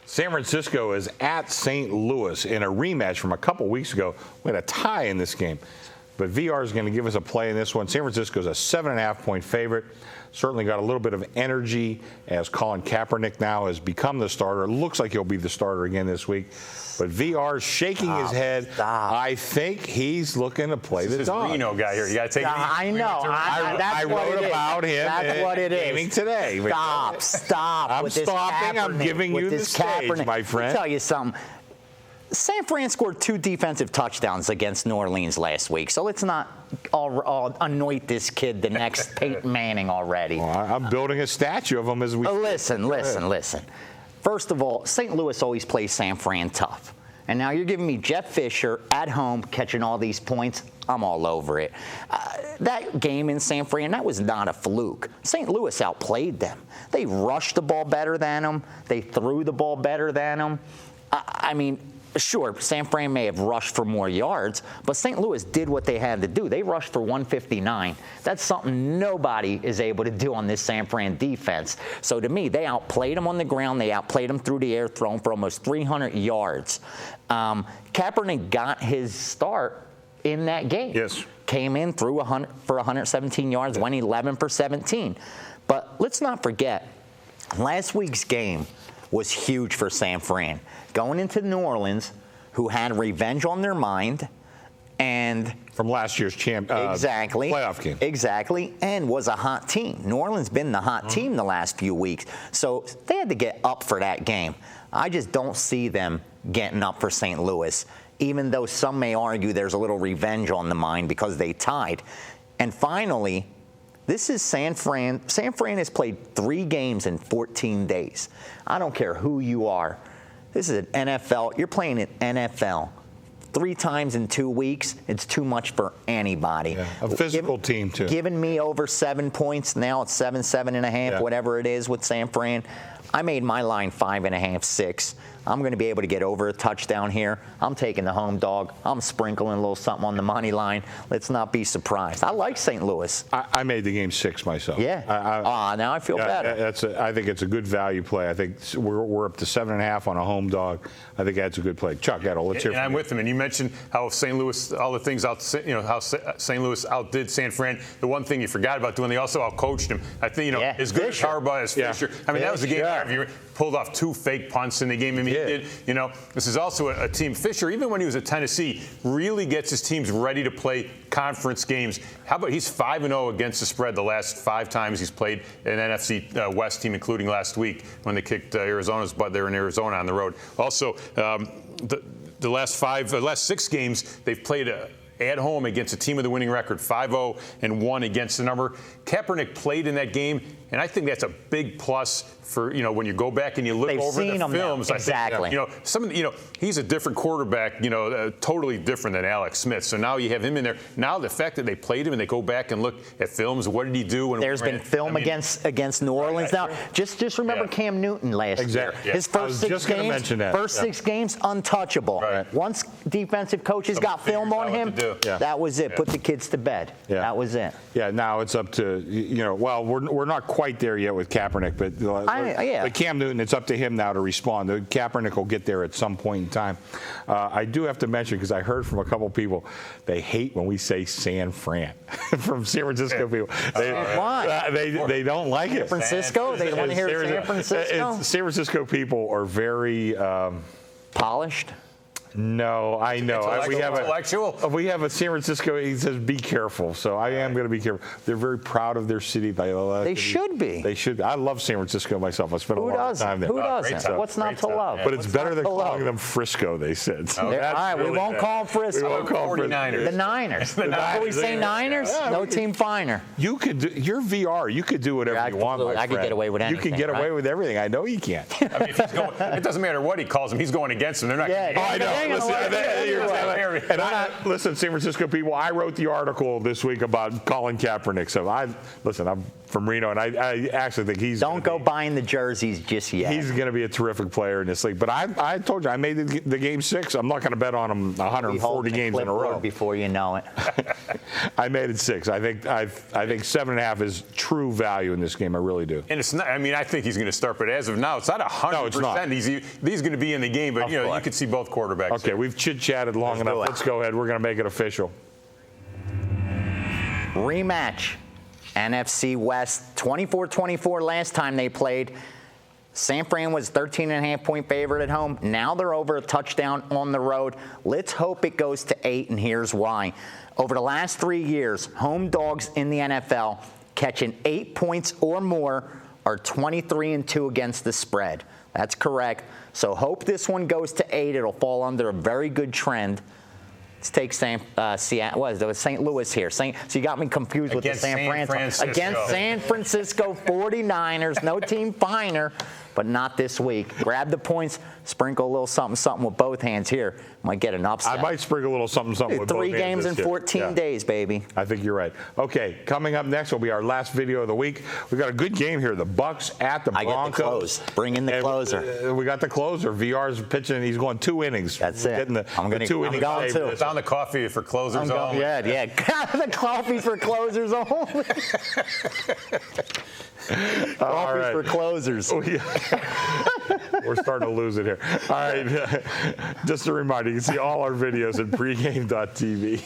San Francisco is at St. Louis in a rematch from a couple weeks ago. We had a tie in this game, but VR is going to give us a play in this one. San Francisco is a 7.5-point favorite. Certainly got a little bit of energy as Colin Kaepernick now has become the starter. It looks like he'll be the starter again this week. But VR is shaking his head. I think he's looking to play the dog. This is Reno guy here. You got to take it easy. I know. I wrote about him. That's what it is. Gaming today. Stop. I'm stopping. I'm giving you the stage, my friend. Let me tell you something. San Fran scored 2 defensive touchdowns against New Orleans last week, so let's not all anoint this kid the next Peyton Manning already. Well, I'm building a statue of him as we. Listen. First of all, St. Louis always plays San Fran tough. And now you're giving me Jeff Fisher at home catching all these points. I'm all over it. That game in San Fran, that was not a fluke. St. Louis outplayed them. They rushed the ball better than them. They threw the ball better than them. I mean, sure, San Fran may have rushed for more yards, but St. Louis did what they had to do. They rushed for 159. That's something nobody is able to do on this San Fran defense. So to me, they outplayed them on the ground. They outplayed them through the air, thrown for almost 300 yards. Kaepernick got his start in that game. Yes. Came in, threw for 117 yards, went 11 for 17. But let's not forget, last week's game was huge for San Fran. Going into New Orleans, who had revenge on their mind, and from last year's playoff game. Exactly, and was a hot team. New Orleans been the hot team the last few weeks, so they had to get up for that game. I just don't see them getting up for St. Louis, even though some may argue there's a little revenge on the mind because they tied. And finally, this is San Fran. San Fran has played 3 games in 14 days. I don't care who you are. This is an NFL. You're playing an NFL 3 times in 2 weeks. It's too much for anybody. Yeah, a physical team, too. Giving me over 7 points. Now it's 7.5, whatever it is with San Fran. I made my line 5.5, 6. I'm going to be able to get over a touchdown here. I'm taking the home dog. I'm sprinkling a little something on the money line. Let's not be surprised. I like St. Louis. I made the game 6 myself. Yeah. Now I feel better. I think it's a good value play. I think we're up to 7.5 on a home dog. I think that's a good play. Chuck Edel, let's hear from you. I'm with him. And you mentioned how St. Louis, all the things how St. Louis outdid San Fran. The one thing you forgot about doing, they also outcoached him. I think as good as Harbaugh as Fisher. I mean, that was a game where you pulled off 2 fake punts in the game. I mean, he did. This is also a team. Fisher, even when he was at Tennessee, really gets his teams ready to play conference games. How about he's 5-0 against the spread the last 5 times he's played an NFC West team, including last week when they kicked Arizona's butt. They were in Arizona on the road. Also, the last 6 games they've played at home against a team with a winning record, 5-0 and 1 against the number. Kaepernick played in that game, and I think that's a big plus for when you go back and you look over the films. Exactly. I think, he's a different quarterback, totally different than Alex Smith. So now you have him in there. Now the fact that they played him and they go back and look at films, what did he do? There's been film against New Orleans. Now, just remember Cam Newton last year. Yeah. His first 6 games, untouchable. Right. Once defensive coaches got film on him, that was it. Put the kids to bed. Yeah. That was it. Yeah, now it's up to, well, we're not quite there yet with Kaepernick, but Cam Newton, it's up to him now to respond. Kaepernick will get there at some point in time. I do have to mention, because I heard from a couple people, they hate when we say San Fran from San Francisco people. They don't like it. San Francisco? They want to hear San Francisco? San Francisco people are very polished. No, I know. We have a San Francisco. He says, "Be careful." So I am going to be careful. They're very proud of their city. They should be. They should. I love San Francisco myself. I spent a lot of time there. Who doesn't? What's not to love? But it's better than calling them Frisco. They said. So all right, we won't call them Frisco. We won't call 49ers. The Niners. Can we say Niners? No team finer. You could do your VR. You could do whatever you want. I could get away with anything. You can get away with everything. I know you can. I mean, if he's going, it doesn't matter what he calls them. He's going against them. They're not. I know. hanging Listen, San Francisco people, I wrote the article this week about Colin Kaepernick. So I'm from Reno, and I actually think he's don't go buying the jerseys just yet. He's going to be a terrific player in this league. But I told you, I made the game 6. I'm not going to bet on him 140 games in a row. Before you know it. I made it 6. I think 7.5 is true value in this game. I really do. And it's not. I mean, I think he's going to start, but as of now, it's not 100%. No, it's not. He's going to be in the game, but you could see both quarterbacks. Okay, we've chit-chatted long enough. Let's go ahead. We're going to make it official. Rematch. NFC West, 24-24 last time they played. San Fran was 13.5-point favorite at home. Now they're over a touchdown on the road. Let's hope it goes to 8, and here's why. Over the last 3 years, home dogs in the NFL catching 8 points or more are 23-2 against the spread. That's correct. So hope this one goes to 8. It'll fall under a very good trend. Let's take St. Louis here. So you got me confused with the San Francisco. Against San Francisco 49ers. No team finer, but not this week. Grab the points, sprinkle a little something with both hands here. Might get an upset. I might sprinkle a little something with both hands. 3 games in 14 days, baby. I think you're right. Okay, coming up next will be our last video of the week. We've got a good game here. The Bucks at the Broncos. I get the close. Bring in the closer. We got the closer. VR's pitching. He's going 2 innings. That's it. I'm going to Down the coffee for closers only. Yeah. The coffee for closers only. Coffee for closers. We're starting to lose it here. All right. Just a reminder, you can see all our videos at pregame.tv.